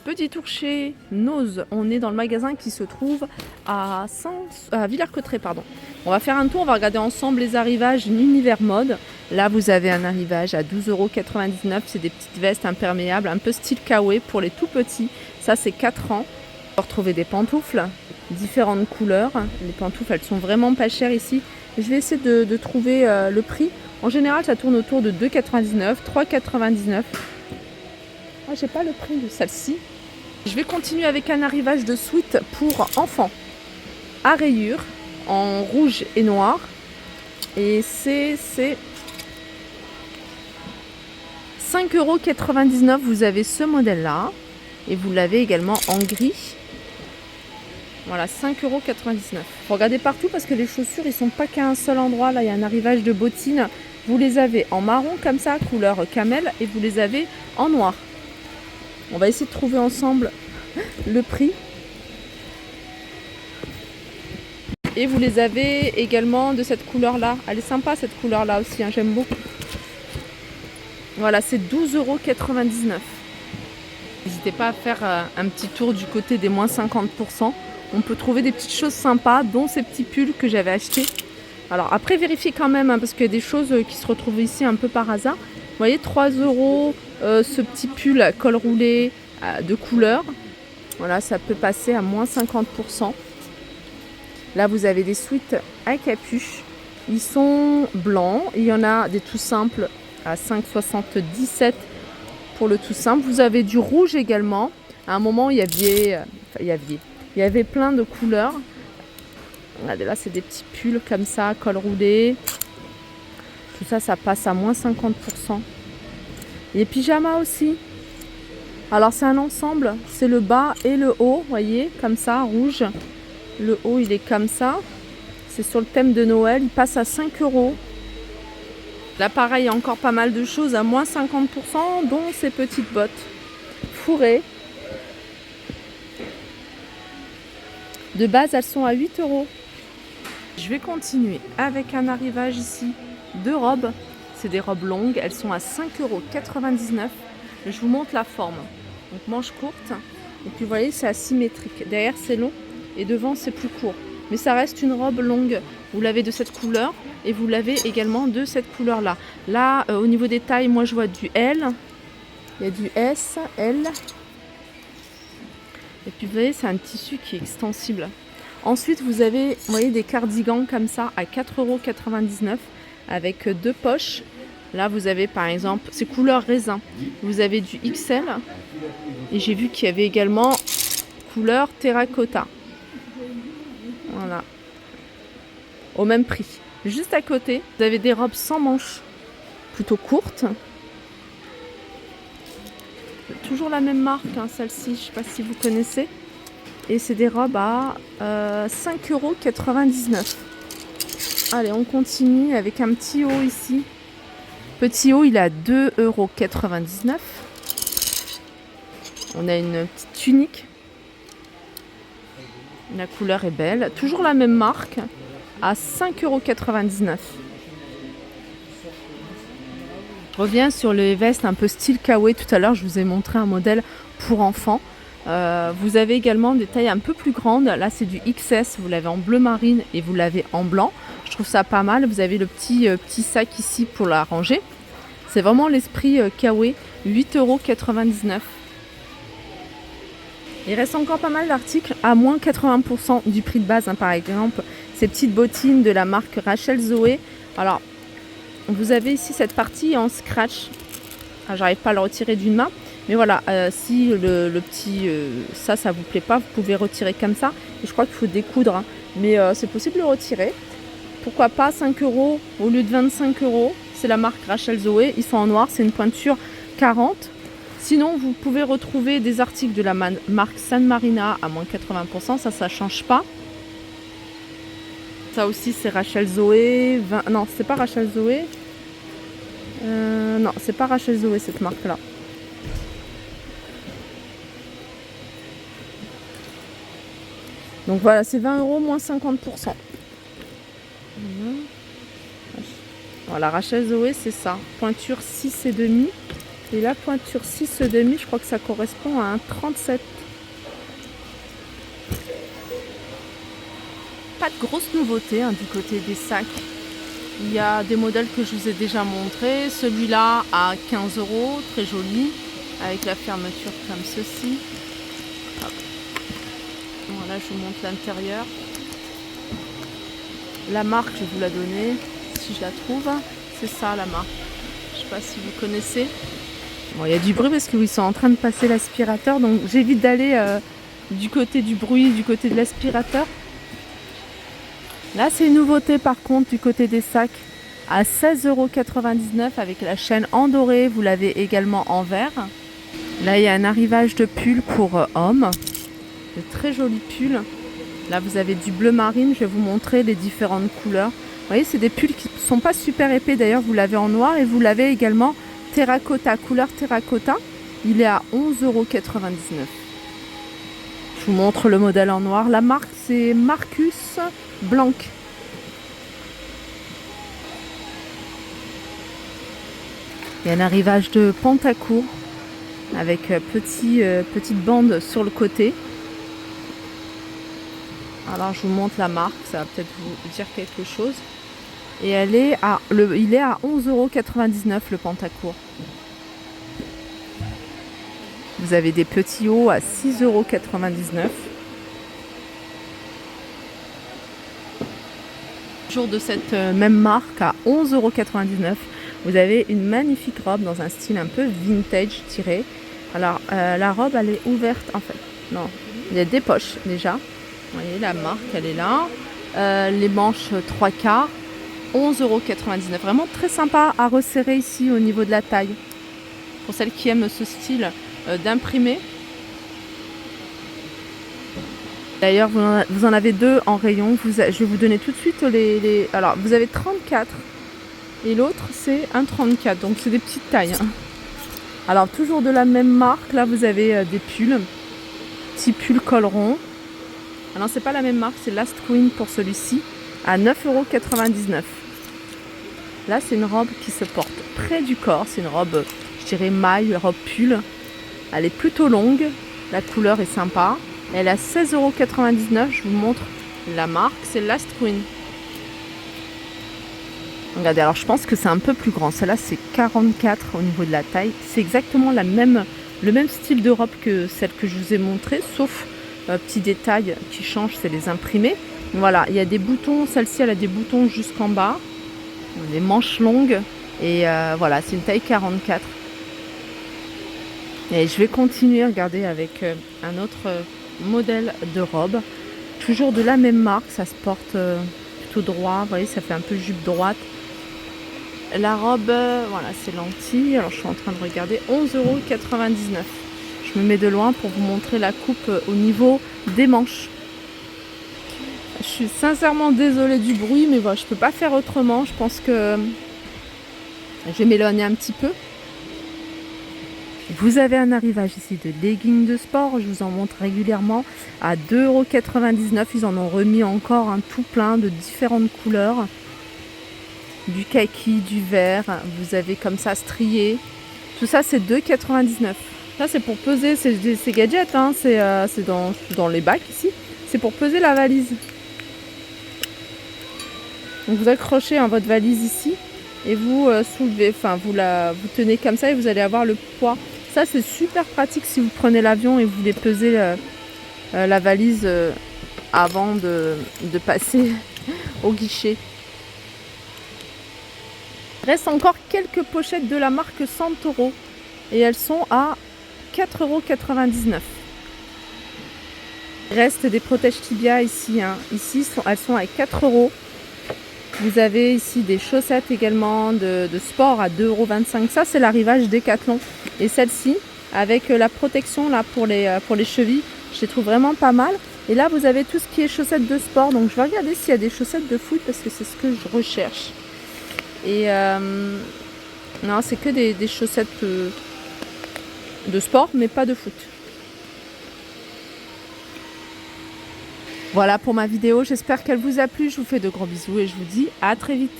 Petit tour chez Nose, on est dans le magasin qui se trouve à Villers-Cotterêts, pardon. On va faire un tour, on va regarder ensemble les arrivages Univers Mode. Là, vous avez un arrivage à 12,99 €. C'est des petites vestes imperméables, un peu style kawaii pour les tout petits. Ça, c'est 4 ans. On va retrouver des pantoufles, différentes couleurs. Les pantoufles, elles sont vraiment pas chères ici. Je vais essayer de trouver le prix. En général, ça tourne autour de 2,99 €, 3,99 €. Ah, j'ai pas le prix de celle-ci. Je vais continuer avec un arrivage de sweat pour enfants à rayures en rouge et noir. Et c'est 5,99 €. Vous avez ce modèle-là. Et vous l'avez également en gris. Voilà, 5,99 €. Faut regarder partout parce que les chaussures, ils sont pas qu'à un seul endroit. Là, il y a un arrivage de bottines. Vous les avez en marron comme ça, couleur camel. Et vous les avez en noir. On va essayer de trouver ensemble le prix. Et vous les avez également de cette couleur-là. Elle est sympa cette couleur-là aussi, hein, j'aime beaucoup. Voilà, c'est 12,99 €. N'hésitez pas à faire un petit tour du côté des moins 50%. On peut trouver des petites choses sympas, dont ces petits pulls que j'avais achetés. Alors après, vérifiez quand même, hein, parce qu'il y a des choses qui se retrouvent ici un peu par hasard. Vous voyez, 3 €, ce petit pull à col roulé de couleur. Voilà, ça peut passer à moins 50%. Là, vous avez des sweats à capuche. Ils sont blancs. Il y en a des tout simples à 5,77 € pour le tout simple. Vous avez du rouge également. À un moment, il y avait plein de couleurs. Regardez, là, c'est des petits pulls comme ça, col roulé. Tout ça, ça passe à moins 50%. Les pyjamas aussi. Alors, c'est un ensemble. C'est le bas et le haut, voyez, comme ça, rouge. Le haut, il est comme ça. C'est sur le thème de Noël. Il passe à 5 €. Là, pareil, il y a encore pas mal de choses à moins 50%, dont ces petites bottes fourrées. De base, elles sont à 8 €. Je vais continuer avec un arrivage ici de robes. C'est des robes longues. Elles sont à 5,99 €. Je vous montre la forme. Donc, manche courte. Et puis, vous voyez, c'est asymétrique. Derrière, c'est long. Et devant, c'est plus court. Mais ça reste une robe longue. Vous l'avez de cette couleur. Et vous l'avez également de cette couleur-là. Là, au niveau des tailles, moi, je vois du L. Il y a du S, L. Et puis, vous voyez, c'est un tissu qui est extensible. Ensuite, vous avez, vous voyez, des cardigans comme ça à 4,99 € avec 2 poches. Là, vous avez par exemple, c'est couleur raisin. Vous avez du XL. Et j'ai vu qu'il y avait également couleur terracotta. Voilà. Au même prix. Juste à côté, vous avez des robes sans manches, plutôt courtes. Toujours la même marque, hein, celle-ci, je ne sais pas si vous connaissez. Et c'est des robes à 5,99 €. Allez, on continue avec un petit haut ici. Petit haut, il est à 2,99 €. On a une petite tunique. La couleur est belle. Toujours la même marque, à 5,99 €. Je reviens sur les vestes un peu style kawaii. Tout à l'heure, je vous ai montré un modèle pour enfants. Vous avez également des tailles un peu plus grandes. Là, c'est du XS. Vous l'avez en bleu marine et vous l'avez en blanc. Je trouve ça pas mal. Vous avez le petit sac ici pour la ranger. C'est vraiment l'esprit kawaii. 8,99 €. Il reste encore pas mal d'articles à moins 80% du prix de base. Hein, par exemple, ces petites bottines de la marque Rachel Zoé. Alors, vous avez ici cette partie en scratch. Ah, j'arrive pas à le retirer d'une main. Mais voilà, si le petit ça vous plaît pas, vous pouvez retirer comme ça. Et je crois qu'il faut découdre, hein. Mais c'est possible de le retirer. Pourquoi pas 5 € au lieu de 25 €. C'est la marque Rachel Zoé. Ils sont en noir, c'est une pointure 40. Sinon, vous pouvez retrouver des articles de la marque San Marina à moins 80%. Ça change pas. Ça aussi, c'est Rachel Zoé. Non, c'est pas Rachel Zoé. Non, c'est pas Rachel Zoé cette marque-là. Donc voilà, c'est 20 € moins 50%. Voilà, Rachel Zoé, c'est ça. Pointure 6,5. Et la pointure 6,5, je crois que ça correspond à un 37. Pas de grosse nouveauté hein, du côté des sacs. Il y a des modèles que je vous ai déjà montrés. Celui-là à 15 €, très joli, avec la fermeture comme ceci. Hop. Voilà, je vous montre l'intérieur. La marque, je vais vous la donner, si je la trouve. C'est ça la marque. Je ne sais pas si vous connaissez. Bon, il y a du bruit parce qu'ils sont en train de passer l'aspirateur, donc j'évite d'aller du côté du bruit, du côté de l'aspirateur. Là, c'est une nouveauté par contre du côté des sacs à 16,99 € avec la chaîne en doré. Vous l'avez également en vert. Là, il y a un arrivage de pulls pour hommes. De très jolis pulls. Là, vous avez du bleu marine. Je vais vous montrer les différentes couleurs. Vous voyez, c'est des pulls qui ne sont pas super épais. D'ailleurs, vous l'avez en noir et vous l'avez également terracotta, couleur terracotta. Il est à 11,99 €. Je vous montre le modèle en noir. La marque, c'est Marcus Blanc. Il y a un arrivage de pantacourt avec petite bande sur le côté. Alors je vous montre la marque, ça va peut-être vous dire quelque chose. Et il est à 11,99 € le pantacourt. Vous avez des petits hauts à 6,99 €. Toujours de cette même marque à 11,99 €. Vous avez une magnifique robe dans un style un peu vintage tiré. Alors la robe elle est ouverte en fait. Non, il y a des poches déjà. Vous voyez la marque elle est là. Les manches 3/4. 11,99 €. Vraiment très sympa à resserrer ici au niveau de la taille. Pour celles qui aiment ce style d'imprimé. D'ailleurs, vous en avez deux en rayon. Je vais vous donner tout de suite les... Alors, vous avez 34 et l'autre, c'est un 34. Donc, c'est des petites tailles. Hein. Alors, toujours de la même marque. Là, vous avez des pulls. Petits pulls col rond. Alors, c'est pas la même marque. C'est Last Queen pour celui-ci. À 9,99 €. Là, c'est une robe qui se porte près du corps. C'est une robe, je dirais, maille, robe pull. Elle est plutôt longue. La couleur est sympa. Elle est à 16,99 €. Je vous montre la marque. C'est Last Queen. Regardez, alors je pense que c'est un peu plus grand. Celle-là, c'est 44 au niveau de la taille. C'est exactement le même style de robe que celle que je vous ai montrée, sauf petit détail qui change, c'est les imprimés. Voilà, il y a des boutons. Celle-ci, elle a des boutons jusqu'en bas. Des manches longues. Et voilà, c'est une taille 44. Et je vais continuer, regardez, avec un autre modèle de robe. Toujours de la même marque, ça se porte plutôt droit. Vous voyez, ça fait un peu jupe droite. La robe, voilà, c'est lentille. Alors, je suis en train de regarder. 11,99 €. Je me mets de loin pour vous montrer la coupe au niveau des manches. Je suis sincèrement désolée du bruit, mais voilà, je ne peux pas faire autrement. Je pense que je vais m'éloigner un petit peu. Vous avez un arrivage ici de leggings de sport. Je vous en montre régulièrement à 2,99 €. Ils en ont remis encore un tout plein de différentes couleurs. Du kaki, du vert. Vous avez comme ça strié. Tout ça, c'est 2,99 €. Là, c'est pour peser. C'est gadget. Hein. C'est dans les bacs ici. C'est pour peser la valise. Donc vous accrochez votre valise ici et vous soulevez, enfin vous tenez comme ça et vous allez avoir le poids. Ça c'est super pratique si vous prenez l'avion et vous voulez peser la valise avant de passer au guichet. Il reste encore quelques pochettes de la marque Santoro et elles sont à 4,99 €. Il reste des protèges tibia ici. Hein. Ici elles sont à 4 €. Vous avez ici des chaussettes également de sport à 2,25 €. Ça, c'est l'arrivage Décathlon. Et celle-ci, avec la protection là pour les chevilles, je les trouve vraiment pas mal. Et là, vous avez tout ce qui est chaussettes de sport. Donc, je vais regarder s'il y a des chaussettes de foot parce que c'est ce que je recherche. Et non, c'est que des chaussettes de sport, mais pas de foot. Voilà pour ma vidéo, j'espère qu'elle vous a plu, je vous fais de gros bisous et je vous dis à très vite.